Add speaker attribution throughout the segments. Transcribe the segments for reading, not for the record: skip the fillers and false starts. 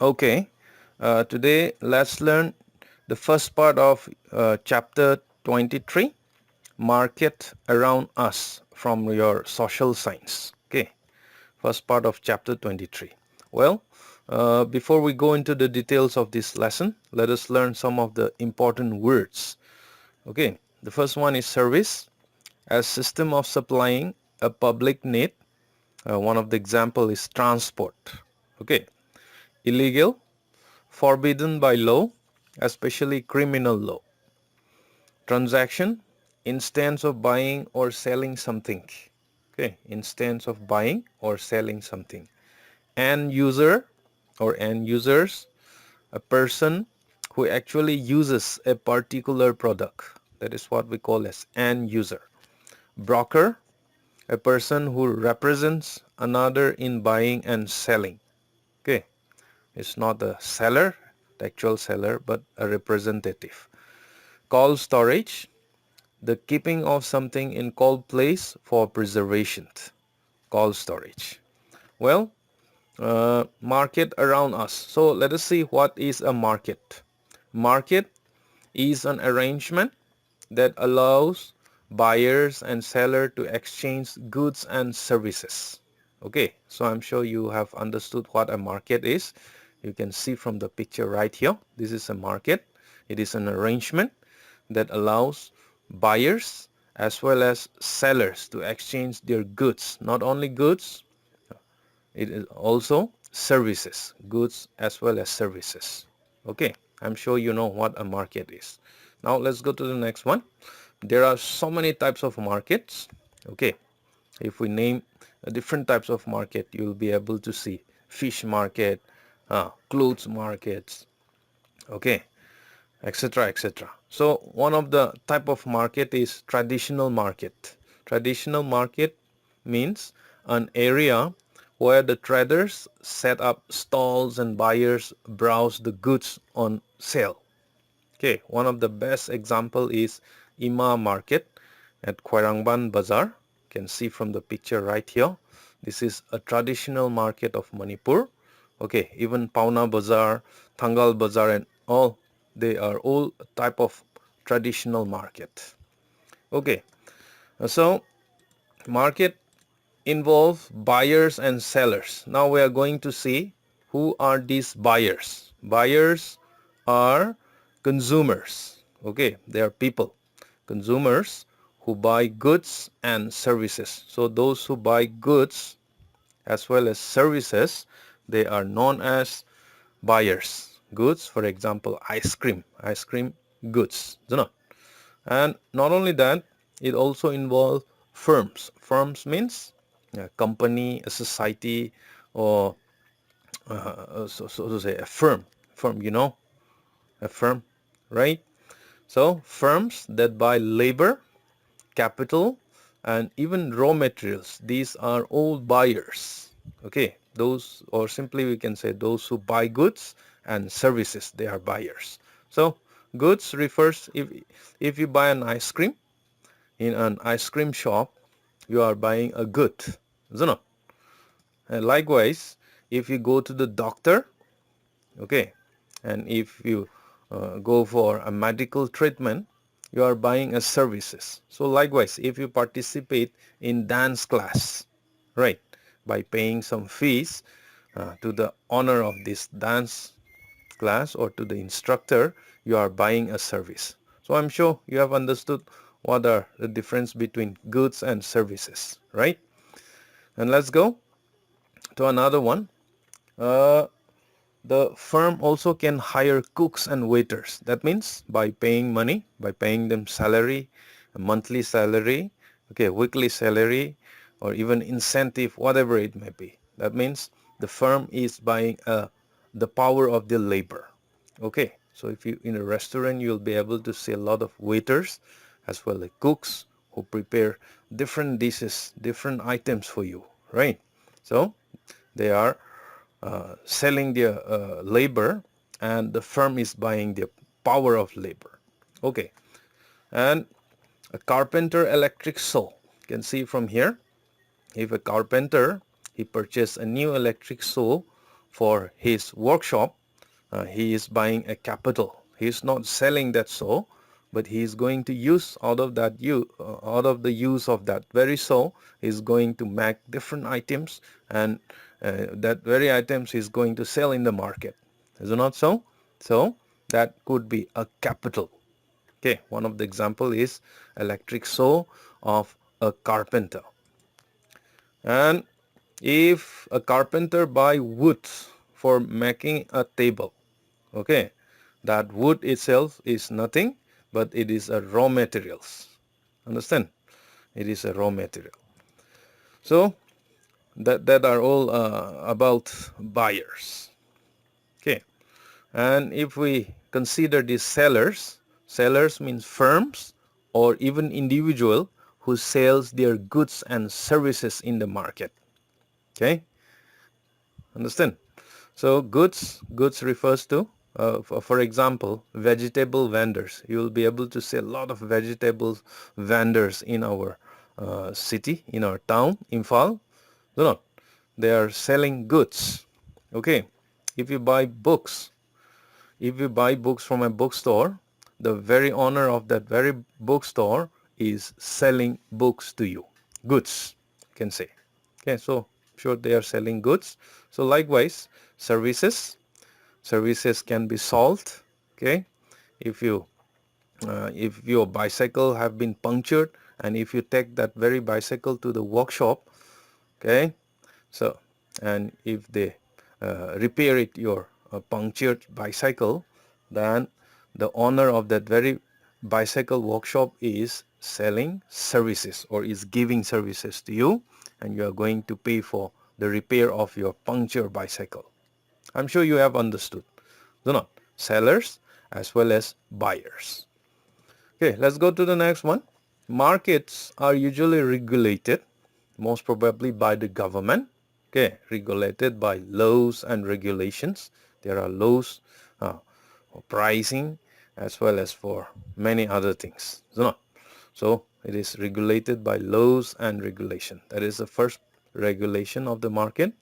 Speaker 1: Okay, today let's learn the first part of chapter 23, Market Around Us, from your social science. Okay, first part of chapter 23. Well, before we go into the details of this lesson, let us learn some of the important words. Okay, the first one is service, a system of supplying a public need. One of the example is transport. Okay, illegal, forbidden by law, especially criminal law. Transaction, instance of buying or selling something. Okay, instance of buying or selling something. End user or end users, a person who actually uses a particular product. That is what we call as end user. Broker, a person who represents another in buying and selling. Okay, it's not the seller, the actual seller, but a representative. Cold storage, the keeping of something in cold place for preservation. Cold storage. Well, market around us. So let us see what is a market. Market is an arrangement that allows buyers and seller to exchange goods and services. Okay, so I'm sure you have understood what a market is. You can see from the picture right here. This is a market. It is an arrangement that allows buyers as well as sellers to exchange their goods. Not only goods, it is also services, goods as well as services. Okay, I'm sure you know what a market is. Now let's go to the next one. There are so many types of markets. Okay, if we name different types of market, you'll be able to see fish market, clothes markets, okay, etc., etc. So one of the type of market is traditional market. Traditional market means an area where the traders set up stalls and buyers browse the goods on sale. Okay, one of the best example is Ima market at Khoirangban Bazaar. You can see from the picture right here. This is a traditional market of Manipur. Okay, even Pauna Bazaar, Thangal Bazaar and all, they are all type of traditional market. Okay, so market involve buyers and sellers. Now we are going to see who are these buyers. Buyers are consumers. Okay, they are people. Consumers who buy goods and services. So those who buy goods as well as services, they are known as buyers. Goods, for example, ice cream goods. You know? And not only that, it also involves firms. Firms means a company, a society, or so to say a firm, a firm, right? So firms that buy labor, capital, and even raw materials, these are all buyers. Okay, those, or simply we can say those who buy goods and services, they are buyers. So goods refers, if you buy an ice cream in an ice cream shop, you are buying a good, isn't it? And likewise, if you go to the doctor, okay, and if you go for a medical treatment, you are buying a services. So likewise, if you participate in dance class, right, by paying some fees to the owner of this dance class or to the instructor, you are buying a service. So I'm sure you have understood what are the difference between goods and services, right? And let's go to another one. Uh, the firm also can hire cooks and waiters. That means by paying money, by paying them salary, a monthly salary, okay, weekly salary, or even incentive, whatever it may be. That means the firm is buying the power of the labor. Okay, so if you in a restaurant, you'll be able to see a lot of waiters as well as cooks who prepare different dishes, different items for you, right? So they are selling their labor, and the firm is buying the power of labor. Okay, and a carpenter electric saw. You can see from here, if a carpenter he purchased a new electric saw for his workshop, he is buying a capital. He is not selling that saw, but he is going to use out of the use of that very saw, he is going to make different items, and that very items he is going to sell in the market. Is it not so? So that could be a capital. Okay, one of the example is electric saw of a carpenter. And if a carpenter buy wood for making a table, okay, that wood itself is nothing but it is a raw materials. Understand? It is a raw material. So that are all about buyers. Okay, and if we consider these sellers, sellers means firms or even individual who sells their goods and services in the market. Okay, understand? So goods refers to, for example, vegetable vendors. You will be able to see a lot of vegetable vendors in our city, in our town, Imphal. No, no, they are selling goods. Okay, if you buy books, if you buy books from a bookstore, the very owner of that very bookstore is selling books to you. Goods, you can say. Okay, so sure they are selling goods. So likewise, services can be sold. Okay, if you if your bicycle have been punctured, and if you take that very bicycle to the workshop, okay, so and if they repair it, your punctured bicycle, then the owner of that very bicycle workshop is selling services or is giving services to you, and you are going to pay for the repair of your punctured bicycle. I'm sure you have understood. Do not sellers as well as buyers. Okay, let's go to the next one. Markets are usually regulated, most probably by the government. Okay, regulated by laws and regulations. There are laws for pricing as well as for many other things. So it is regulated by laws and regulation. That is the first regulation of the market.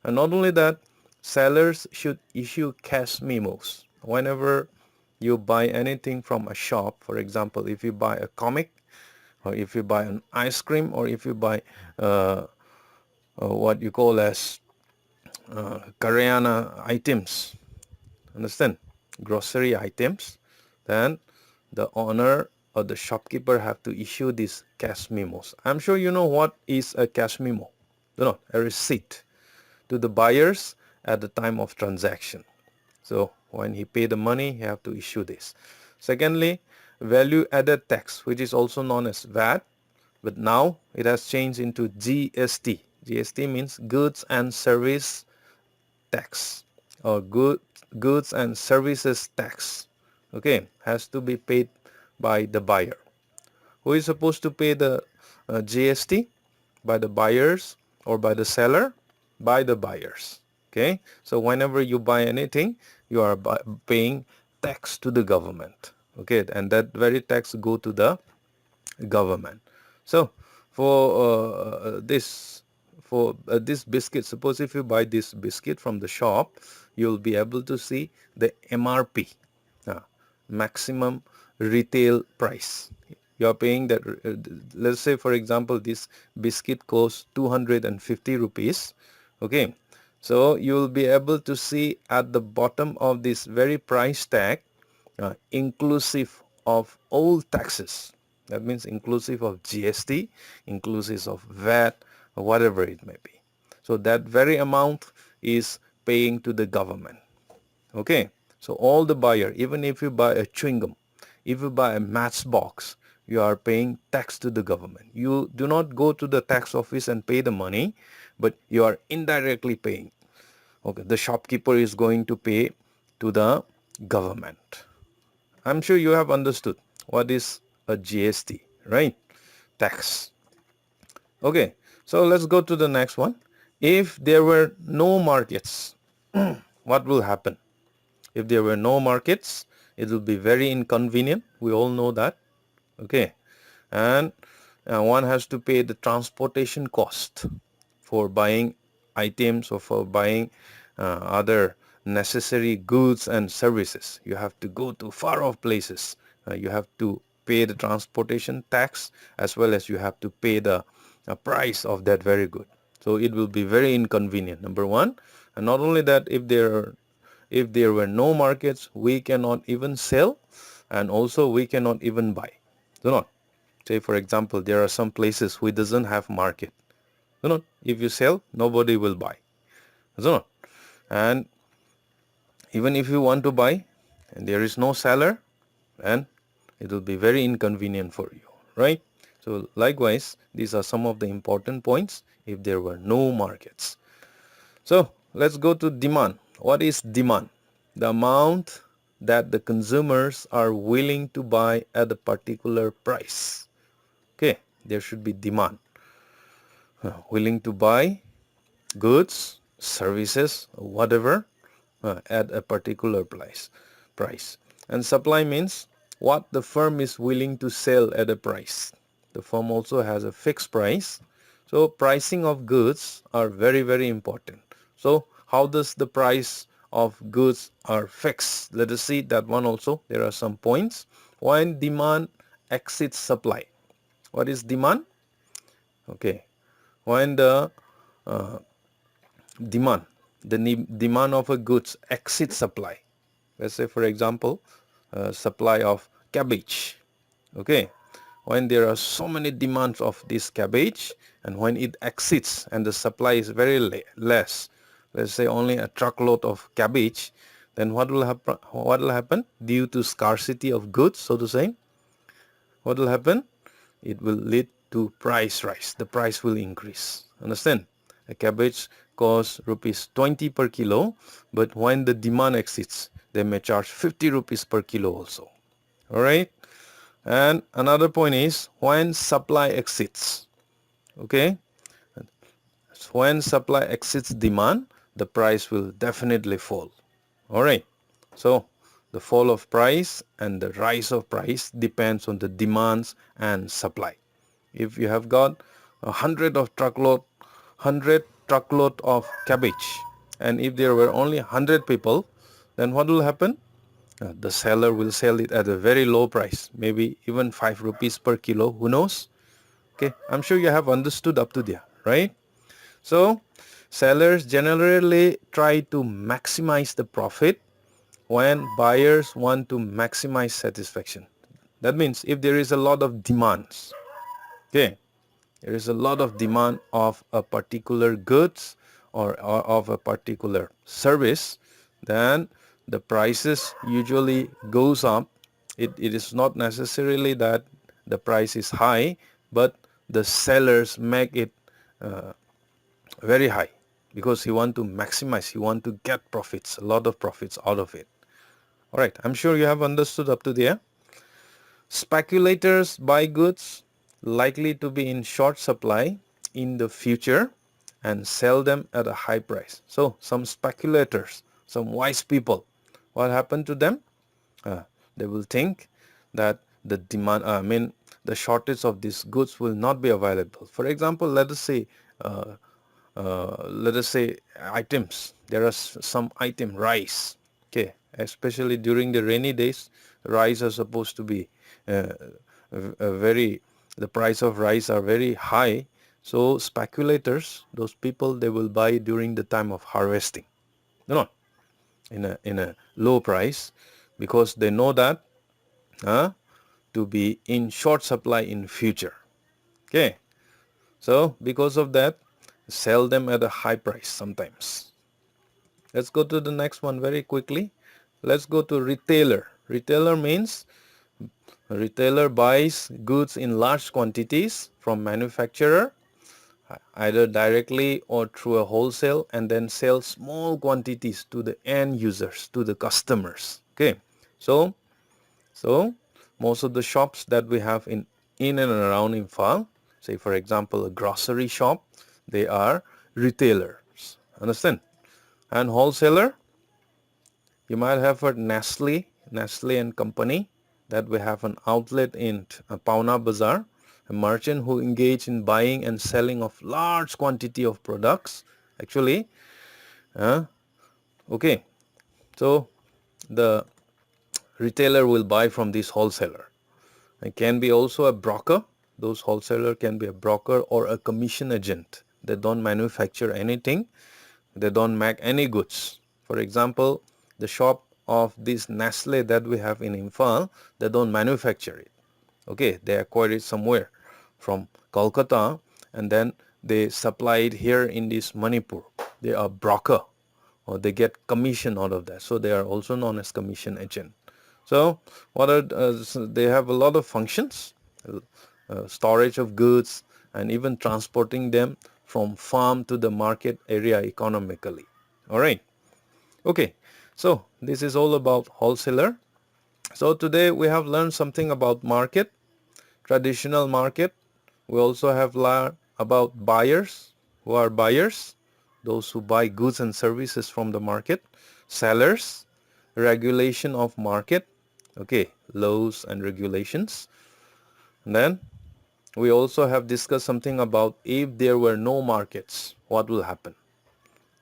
Speaker 1: And not only that, sellers should issue cash memos whenever you buy anything from a shop. For example, if you buy a comic, or if you buy an ice cream, or if you buy what you call as Karyana items, understand, grocery items, then the owner or the shopkeeper have to issue these cash memos. I'm sure you know what is a cash memo. No, a receipt to the buyers at the time of transaction. So when he pay the money, he have to issue this. Secondly, value added tax, which is also known as VAT, but now it has changed into GST. GST means goods and service tax, or goods and services tax. Okay, has to be paid by the buyer. Who is supposed to pay the GST? By the buyers or by the seller? By the buyers. Okay, so whenever you buy anything, you are paying tax to the government. Okay, and that very tax go to the government. So for this biscuit, suppose if you buy this biscuit from the shop, you'll be able to see the MRP, maximum retail price. You are paying that. Let's say, for example, this biscuit costs 250 rupees. Okay, so you will be able to see at the bottom of this very price tag, inclusive of all taxes. That means inclusive of GST, inclusive of VAT, or whatever it may be. So that very amount is paying to the government. Okay, so all the buyer, even if you buy a chewing gum, if you buy a matchbox, you are paying tax to the government. You do not go to the tax office and pay the money, but you are indirectly paying. Okay, the shopkeeper is going to pay to the government. I'm sure you have understood what is a GST, right? Tax. Okay, so let's go to the next one. If there were no markets, what will happen? If there were no markets, it will be very inconvenient. We all know that. Okay, and one has to pay the transportation cost for buying items or for buying other necessary goods and services. You have to go to far off places. You have to pay the transportation tax, as well as you have to pay the price of that very good. So it will be very inconvenient, number one. And not only that, if there were no markets, we cannot even sell, and also we cannot even buy. Do not say, for example, there are some places which doesn't have market. Do not, if you sell, nobody will buy. Do not. And even if you want to buy and there is no seller, and it will be very inconvenient for you, right? So likewise, these are some of the important points if there were no markets. So let's go to demand. What is demand? The amount that the consumers are willing to buy at a particular price. Okay, there should be demand. Willing to buy goods, services, whatever, at a particular price. And supply means what the firm is willing to sell at a price. The firm also has a fixed price. So pricing of goods are very, very important. So how does the price of goods are fixed? Let us see that one also. There are some points. When demand exceeds supply. What is demand? Okay. When the demand, demand of a goods exceeds supply. Let's say, for example, supply of cabbage. Okay, when there are so many demands of this cabbage, and when it exceeds and the supply is very less, let's say only a truckload of cabbage, then what will happen? What will happen due to scarcity of goods, so to say? What will happen? It will lead to price rise. The price will increase. Understand? A cabbage costs rupees 20 per kilo, but when the demand exceeds, they may charge 50 rupees per kilo also. Alright? And another point is when supply exceeds. Okay? So when supply exceeds demand, the price will definitely fall. Alright? So the fall of price and the rise of price depends on the demands and supply. If you have got 100 truckload of cabbage, and if there were only 100 people, then what will happen? The seller will sell it at a very low price, maybe even 5 rupees per kilo, who knows? Okay, I'm sure you have understood up to there, right? So sellers generally try to maximize the profit when buyers want to maximize satisfaction. That means if there is a lot of demands, okay, there is a lot of demand of a particular goods, or of a particular service, then the prices usually goes up. It is not necessarily that the price is high, but the sellers make it very high because he want to maximize, he want to get profits, a lot of profits out of it. All right, I'm sure you have understood up to there. Speculators buy goods likely to be in short supply in the future and sell them at a high price. So some speculators, some wise people, what happened to them? They will think that the demand, the shortage of these goods will not be available. For example, let us say items. There are some item, rice. Okay, especially during the rainy days, rice are supposed to be very, the price of rice are very high. So speculators, those people, they will buy during the time of harvesting, no, in a low price, because they know that to be in short supply in future. Okay, so because of that, sell them at a high price sometimes. Let's go to the next one very quickly. Let's go to retailer. Retailer means a retailer buys goods in large quantities from manufacturer, either directly or through a wholesale, and then sell small quantities to the end users, to the customers. Okay, so most of the shops that we have in and around Imphal, say for example a grocery shop, they are retailers. Understand? And wholesaler, you might have heard Nestle and Company, that we have an outlet in Pauna Bazaar, a merchant who engage in buying and selling of large quantity of products. Actually, Okay, so the retailer will buy from this wholesaler. It can be also a broker. Those wholesaler can be a broker or a commission agent. They don't manufacture anything. They don't make any goods. For example, the shop of this Nestle that we have in Imphal, they don't manufacture it. Okay, they acquire it somewhere from Kolkata and then they supply it here in this Manipur. They are broker or they get commission out of that. So they are also known as commission agent. So what are so they have a lot of functions, storage of goods and even transporting them from farm to the market area economically. All right. Okay. So this is all about wholesaler. So today we have learned something about market, traditional market. We also have learned about buyers. Who are buyers? Those who buy goods and services from the market. Sellers, regulation of market, okay, laws and regulations. And then we also have discussed something about if there were no markets, what will happen?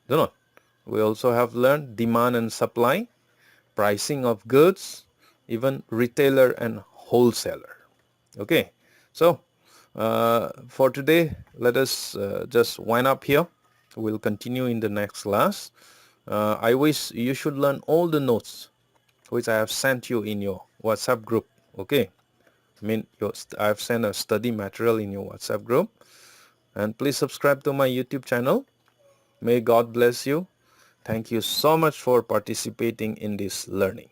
Speaker 1: Do not. We also have learned demand and supply, pricing of goods, even retailer and wholesaler. Okay, so for today, let us just wind up here. We'll continue in the next class. I wish you should learn all the notes which I have sent you in your WhatsApp group. Okay, I mean, I have sent a study material in your WhatsApp group. And please subscribe to my YouTube channel. May God bless you. Thank you so much for participating in this learning.